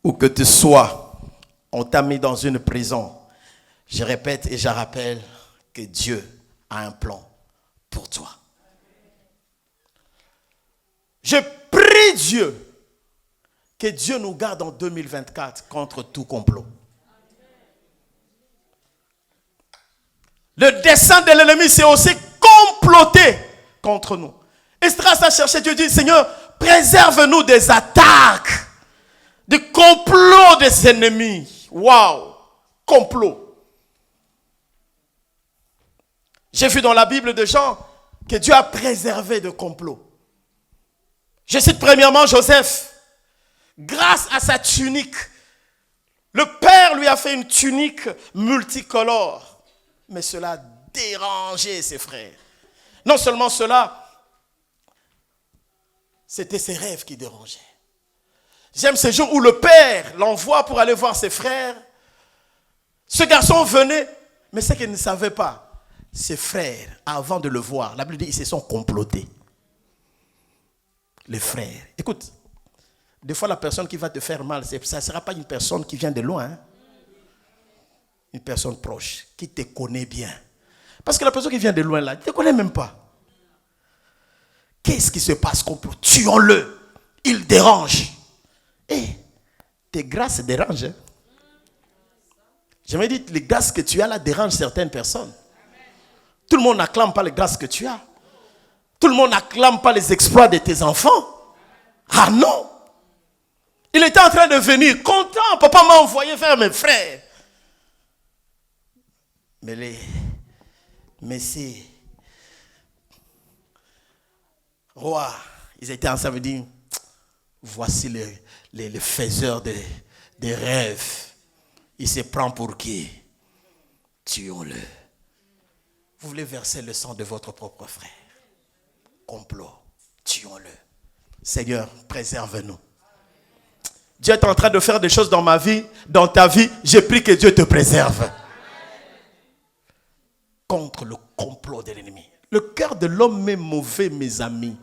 Où que tu sois, on t'a mis dans une prison. Je répète et je rappelle que Dieu a un plan pour toi. Je prie Dieu que Dieu nous garde en 2024 contre tout complot. Le dessein de l'ennemi, c'est aussi comploter contre nous. Esdras a cherché, Dieu dit, Seigneur, préserve-nous des attaques, des complots des ennemis. Waouh, complot. J'ai vu dans la Bible de Jean que Dieu a préservé de complots. Je cite premièrement Joseph. Grâce à sa tunique, le Père lui a fait une tunique multicolore. Mais cela dérangeait ses frères. Non seulement cela, c'était ses rêves qui dérangeaient. J'aime ces jours où le Père l'envoie pour aller voir ses frères. Ce garçon venait, mais ce qu'il ne savait pas, ses frères, avant de le voir, la Bible dit, ils se sont complotés. Les frères. Écoute, des fois la personne qui va te faire mal, ça ne sera pas une personne qui vient de loin. Hein? Une personne proche, qui te connaît bien. Parce que la personne qui vient de loin là, tu ne te connais même pas. Qu'est-ce qui se passe? Tuons-le. Il dérange. Tes grâces dérangent. Hein? Je me dis, les grâces que tu as là dérangent certaines personnes. Tout le monde n'acclame pas les grâces que tu as. Tout le monde n'acclame pas les exploits de tes enfants. Ah non. Il était en train de venir content. Papa m'a envoyé vers mes frères. Mais roi, ils étaient ensemble et disent, voici les faiseurs des rêves. Il se prend pour qui? Tuons-le. Vous voulez verser le sang de votre propre frère. Complot. Tuons-le. Seigneur, préserve-nous. Dieu est en train de faire des choses dans ma vie, dans ta vie. Je prie que Dieu te préserve. Contre le complot de l'ennemi. Le cœur de l'homme est mauvais, mes amis.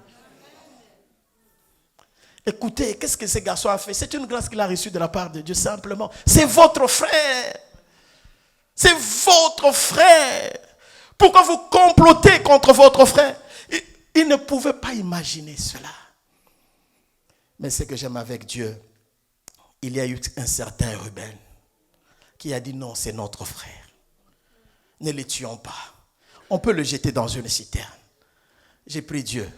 Écoutez, qu'est-ce que ce garçon a fait? C'est une grâce qu'il a reçue de la part de Dieu, simplement. C'est votre frère. C'est votre frère. Pourquoi vous complotez contre votre frère? Il ne pouvait pas imaginer cela. Mais ce que j'aime avec Dieu, il y a eu un certain Ruben qui a dit non, c'est notre frère. Ne le tuons pas. On peut le jeter dans une citerne. J'ai prié Dieu.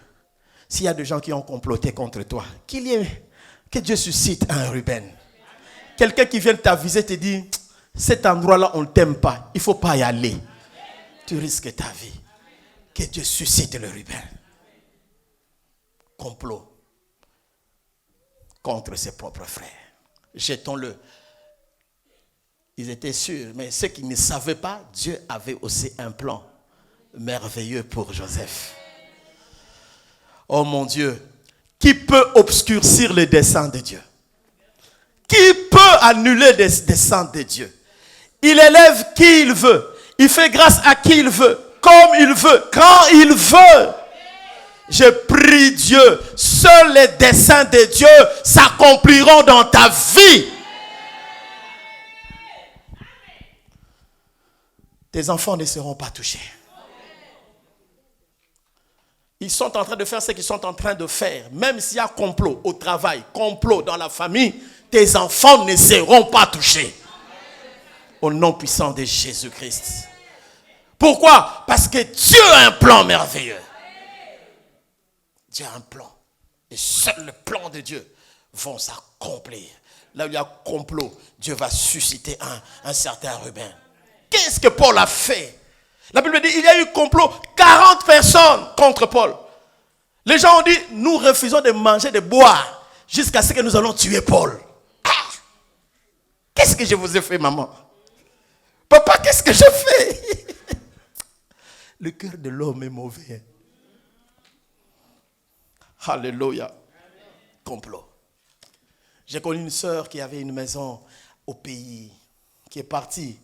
S'il y a des gens qui ont comploté contre toi, que Dieu suscite un Ruben. Quelqu'un qui vient t'aviser te dit, cet endroit-là, on ne t'aime pas. Il ne faut pas y aller. Tu risques ta vie. Que Dieu suscite le Ruben. Complot contre ses propres frères. Jetons-le. Ils étaient sûrs, mais ceux qui ne savaient pas, Dieu avait aussi un plan merveilleux pour Joseph. Oh mon Dieu, qui peut obscurcir le dessein de Dieu? Qui peut annuler les desseins de Dieu? Il élève qui il veut. Il fait grâce à qui il veut, comme il veut, quand il veut. Je prie Dieu, seuls les desseins de Dieu s'accompliront dans ta vie. Tes enfants ne seront pas touchés. Ils sont en train de faire ce qu'ils sont en train de faire. Même s'il y a complot au travail, complot dans la famille, tes enfants ne seront pas touchés. Au nom puissant de Jésus-Christ. Pourquoi? Parce que Dieu a un plan merveilleux. Dieu a un plan. Et seul le plan de Dieu vont s'accomplir. Là où il y a complot, Dieu va susciter un certain Ruben. Qu'est-ce que Paul a fait? La Bible dit, il y a eu complot, 40 personnes contre Paul. Les gens ont dit, nous refusons de manger, de boire, jusqu'à ce que nous allons tuer Paul. Ah! Qu'est-ce que je vous ai fait, maman? Papa, qu'est-ce que j'ai fait? Le cœur de l'homme est mauvais. Alléluia. Complot. J'ai connu une sœur qui avait une maison au pays, qui est partie.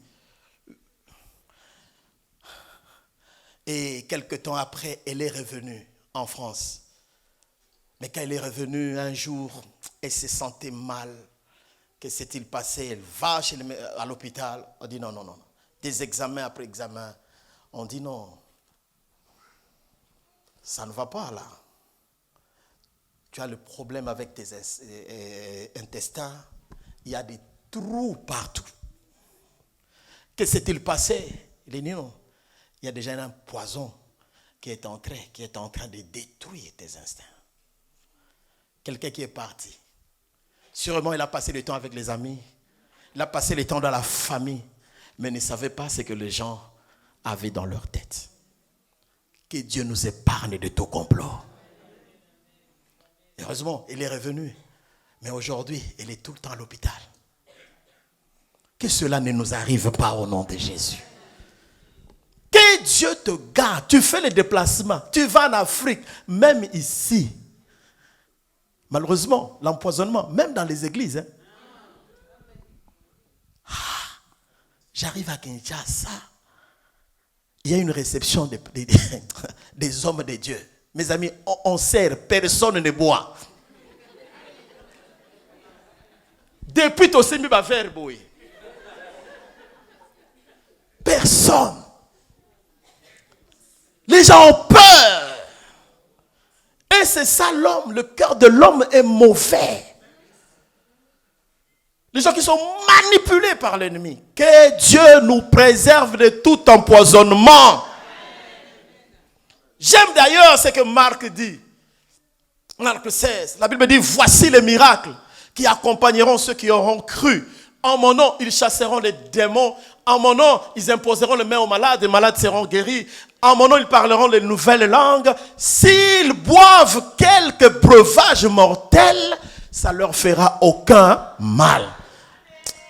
Et quelque temps après, elle est revenue en France. Mais quand elle est revenue un jour, elle se sentait mal. Que s'est-il passé? Elle va à l'hôpital. On dit non, non, non. Des examens après examens. On dit non. Ça ne va pas là. Tu as le problème avec tes intestins. Il y a des trous partout. Que s'est-il passé? Il est dit non. Il y a déjà un poison qui est en train de détruire tes instincts. Quelqu'un qui est parti. Sûrement, il a passé le temps avec les amis. Il a passé le temps dans la famille. Mais ne savait pas ce que les gens avaient dans leur tête. Que Dieu nous épargne de tout complot. Heureusement, il est revenu. Mais aujourd'hui, il est tout le temps à l'hôpital. Que cela ne nous arrive pas au nom de Jésus. Que Dieu te garde. Tu fais les déplacements. Tu vas en Afrique. Même ici. Malheureusement, l'empoisonnement, même dans les églises. Hein. J'arrive à Kinshasa. Il y a une réception des hommes de Dieu. Mes amis, on sert, personne ne boit. Depuis ton semi va faire boire. Personne. Les gens ont peur. Et c'est ça l'homme. Le cœur de l'homme est mauvais. Les gens qui sont manipulés par l'ennemi. Que Dieu nous préserve de tout empoisonnement. J'aime d'ailleurs ce que Marc dit. Marc 16. La Bible dit, voici les miracles qui accompagneront ceux qui auront cru. En mon nom, ils chasseront les démons. En mon nom, ils imposeront les mains aux malades. Les malades seront guéris. En mon nom, ils parleront les nouvelles langues. S'ils boivent quelques breuvages mortels, ça ne leur fera aucun mal.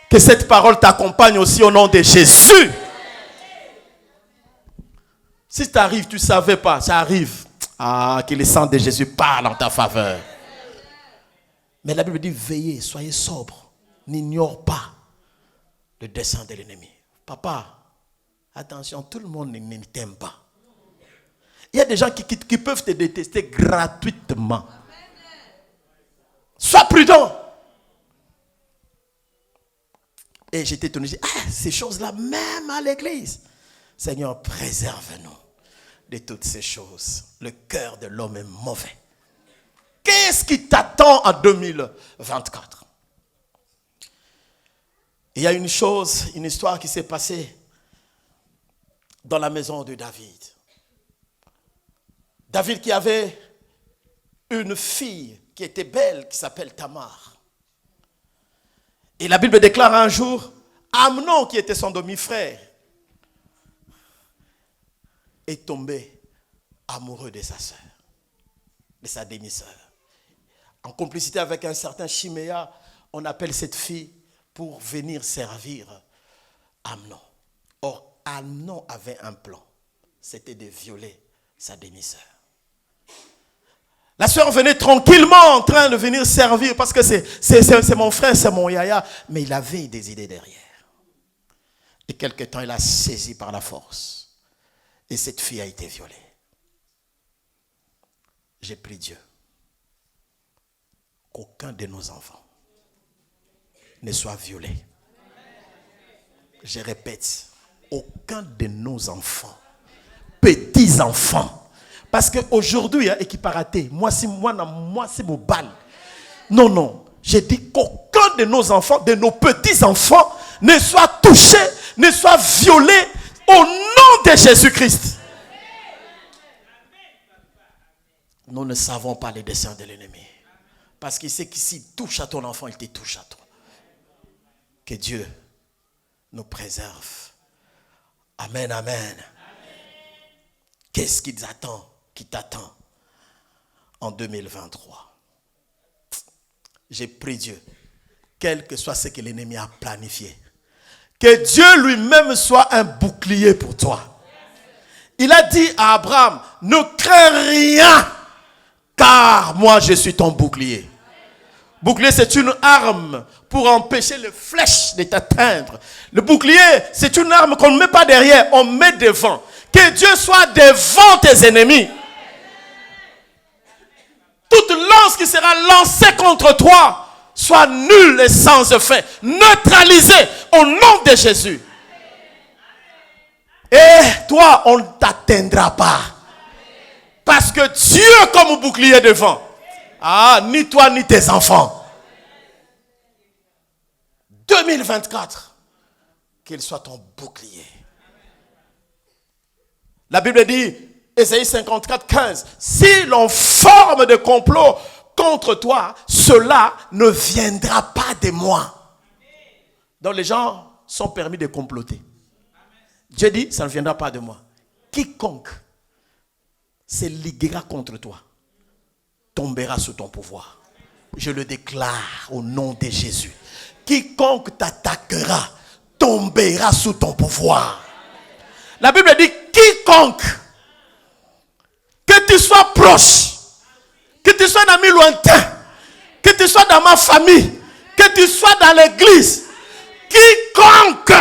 Que cette parole t'accompagne aussi au nom de Jésus. Si tu arrives, tu ne savais pas, ça arrive. Que le sang de Jésus parle en ta faveur. Mais la Bible dit, veillez, soyez sobres. N'ignore pas le dessein de l'ennemi. Papa, attention, tout le monde ne t'aime pas. Il y a des gens qui peuvent te détester gratuitement. Sois prudent. Et j'étais étonné, ces choses-là, même à l'église. Seigneur, préserve-nous de toutes ces choses. Le cœur de l'homme est mauvais. Qu'est-ce qui t'attend en 2024? Il y a une histoire qui s'est passée dans la maison de David. David qui avait une fille qui était belle, qui s'appelle Tamar. Et la Bible déclare un jour, Amnon, qui était son demi-frère, est tombé amoureux de sa sœur, de sa demi-sœur. En complicité avec un certain Chiméa, on appelle cette fille pour venir servir Amnon. Or, Amnon avait un plan, c'était de violer sa demi-sœur. La sœur venait tranquillement en train de venir servir parce que c'est mon frère, c'est mon yaya. Mais il avait des idées derrière. Et quelque temps, il a saisi par la force. Et cette fille a été violée. J'ai pris Dieu. Qu'aucun de nos enfants ne soit violé. Je répète, aucun de nos enfants, petits-enfants, parce qu'aujourd'hui, équiparaté, moi c'est mon bal. Non, j'ai dit qu'aucun de nos enfants, de nos petits-enfants, ne soit touché, ne soit violé au nom de Jésus-Christ. Nous ne savons pas les desseins de l'ennemi. Parce qu'il sait qu'ici touche à ton enfant, il te touche à toi. Que Dieu nous préserve. Amen, amen. Qu'est-ce qui t'attend en 2023? J'ai prié Dieu, quel que soit ce que l'ennemi a planifié, que Dieu lui-même soit un bouclier pour toi. Il a dit à Abraham, ne crains rien, car moi je suis ton bouclier. Bouclier, c'est une arme pour empêcher les flèches de t'atteindre. Le bouclier, c'est une arme qu'on ne met pas derrière, on met devant. Que Dieu soit devant tes ennemis. Toute lance qui sera lancée contre toi soit nulle et sans effet. Neutralisée au nom de Jésus. Et toi, on ne t'atteindra pas. Parce que Dieu comme bouclier devant. Ni toi ni tes enfants. 2024, qu'il soit ton bouclier. La Bible dit, Ésaïe 54, 15, si l'on forme des complots contre toi, cela ne viendra pas de moi. Donc les gens sont permis de comploter. Dieu dit, ça ne viendra pas de moi. Quiconque se liguera contre toi tombera sous ton pouvoir. Je le déclare au nom de Jésus. Quiconque t'attaquera tombera sous ton pouvoir. La Bible dit, quiconque, que tu sois proche, que tu sois un ami lointain, que tu sois dans ma famille, que tu sois dans l'église, quiconque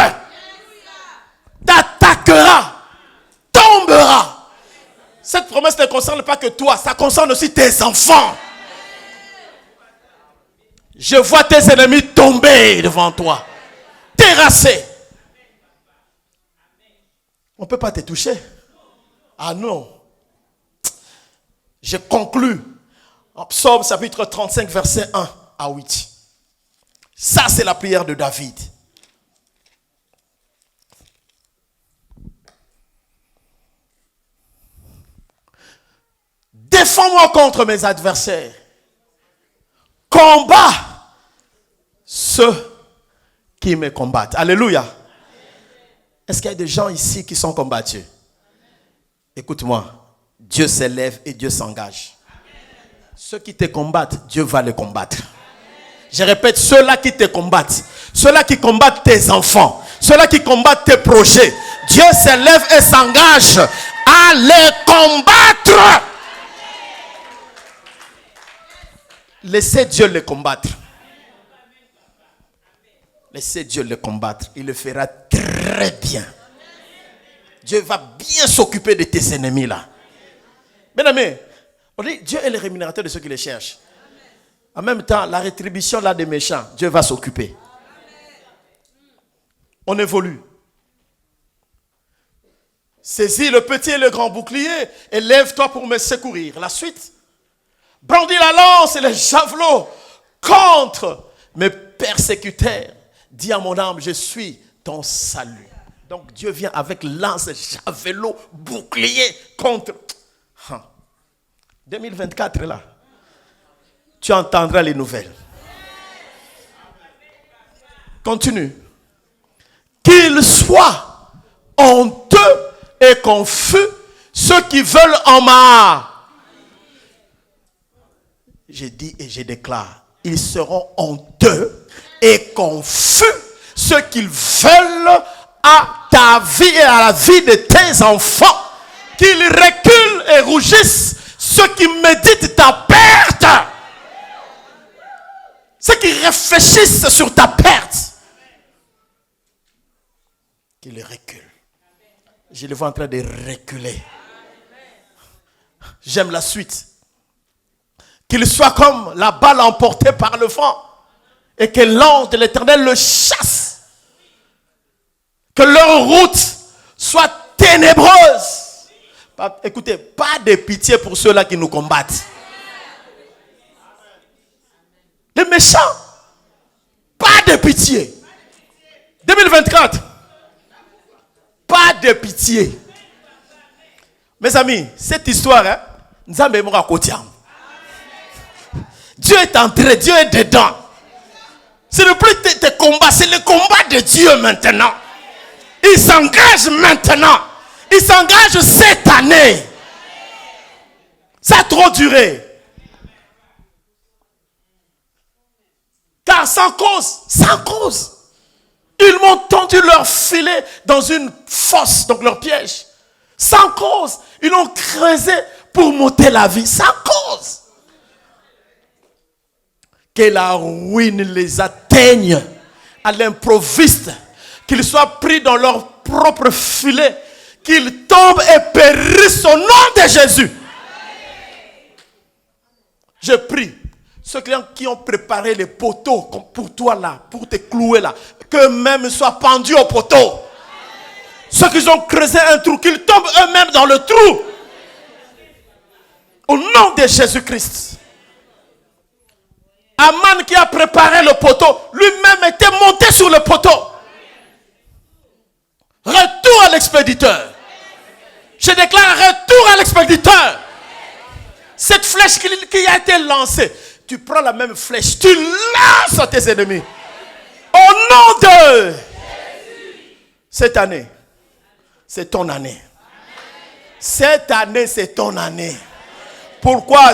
t'attaquera tombera. Cette promesse ne concerne pas que toi, ça concerne aussi tes enfants. Je vois tes ennemis tomber devant toi, terrassés. On ne peut pas te toucher. Ah non. Je conclus en Psaume chapitre 35, verset 1 à 8. Ça, c'est la prière de David. Défends-moi contre mes adversaires. Combat ceux qui me combattent. Alléluia. Est-ce qu'il y a des gens ici qui sont combattus? Écoute-moi, Dieu s'élève et Dieu s'engage. Ceux qui te combattent, Dieu va les combattre. Je répète, ceux-là qui te combattent, ceux-là qui combattent tes enfants, ceux-là qui combattent tes projets, Dieu s'élève et s'engage à les combattre. Laissez Dieu les combattre. Laissez Dieu les combattre. Il le fera très bien. Dieu va bien s'occuper de tes ennemis là. Bien aimé, on dit Dieu est le rémunérateur de ceux qui les cherchent. En même temps, la rétribution là des méchants, Dieu va s'occuper. On évolue. Saisis le petit et le grand bouclier et lève-toi pour me secourir. La suite. Brandis la lance et les javelots contre mes persécuteurs. Dis à mon âme, je suis ton salut. Donc Dieu vient avec lance, javelot, bouclier contre. 2024 là. Tu entendras les nouvelles. Continue. Qu'il soit honteux et confus ceux qui veulent en marre. J'ai dit et je déclare, ils seront honteux et confus ceux qui veulent à ta vie et à la vie de tes enfants. Qu'ils reculent et rougissent ceux qui méditent ta perte. Ceux qui réfléchissent sur ta perte. Qu'ils reculent. Je les vois en train de reculer. J'aime la suite. Qu'ils soient comme la balle emportée par le vent et que l'ange de l'Éternel le chasse. Que leur route soit ténébreuse. Écoutez, pas de pitié pour ceux-là qui nous combattent. Les méchants, pas de pitié. 2024, pas de pitié. Mes amis, cette histoire, nous avons à côté. Dieu est entré, Dieu est dedans. Ce n'est plus tes combats, c'est le combat de Dieu maintenant. Il s'engage maintenant. Il s'engage cette année. Ça a trop duré. Car sans cause, ils m'ont tendu leur filet dans une fosse, donc leur piège. Sans cause, ils l'ont creusé pour m'ôter la vie. Sans cause. Que la ruine les atteigne à l'improviste. Qu'ils soient pris dans leur propre filet. Qu'ils tombent et périssent au nom de Jésus. Je prie. Ceux qui ont préparé les poteaux pour toi là, pour te clouer là, qu'eux-mêmes soient pendus au poteau. Ceux qui ont creusé un trou, qu'ils tombent eux-mêmes dans le trou. Au nom de Jésus-Christ. Aman qui a préparé le poteau, lui-même était monté sur le poteau. Retour à l'expéditeur. Je déclare retour à l'expéditeur. Cette flèche qui a été lancée, tu prends la même flèche, tu lances à tes ennemis. Au nom de Jésus. Cette année, c'est ton année. Cette année, c'est ton année. Pourquoi?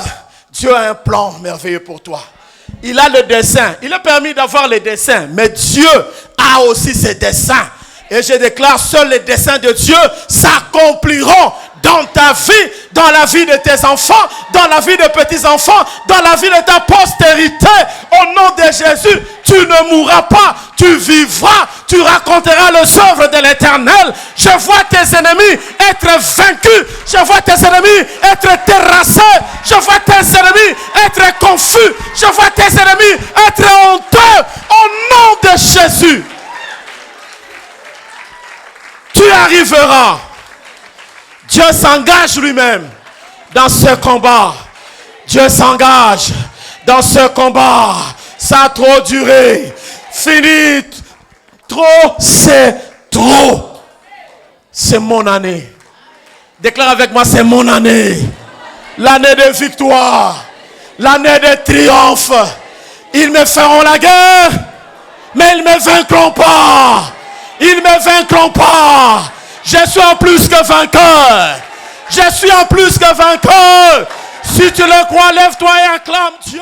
Dieu a un plan merveilleux pour toi. Il a le dessein. Il a permis d'avoir les dessins. Mais Dieu a aussi ses dessins. Et je déclare, seuls les desseins de Dieu s'accompliront dans ta vie, dans la vie de tes enfants, dans la vie de petits-enfants, dans la vie de ta postérité. Au nom de Jésus, tu ne mourras pas, tu vivras, tu raconteras les œuvres de l'Éternel. Je vois tes ennemis être vaincus, je vois tes ennemis être terrassés, je vois tes ennemis être confus, je vois tes ennemis être honteux. Au nom de Jésus, tu arriveras. Dieu s'engage lui-même dans ce combat. Dieu s'engage dans ce combat. Ça a trop duré. Fini. Trop, c'est trop. C'est mon année. Déclare avec moi, c'est mon année. L'année de victoire. L'année de triomphe. Ils me feront la guerre, mais ils ne me vaincront pas. Ils ne me vaincront pas. Je suis en plus que vainqueur. Je suis en plus que vainqueur. Si tu le crois, lève-toi et acclame Dieu.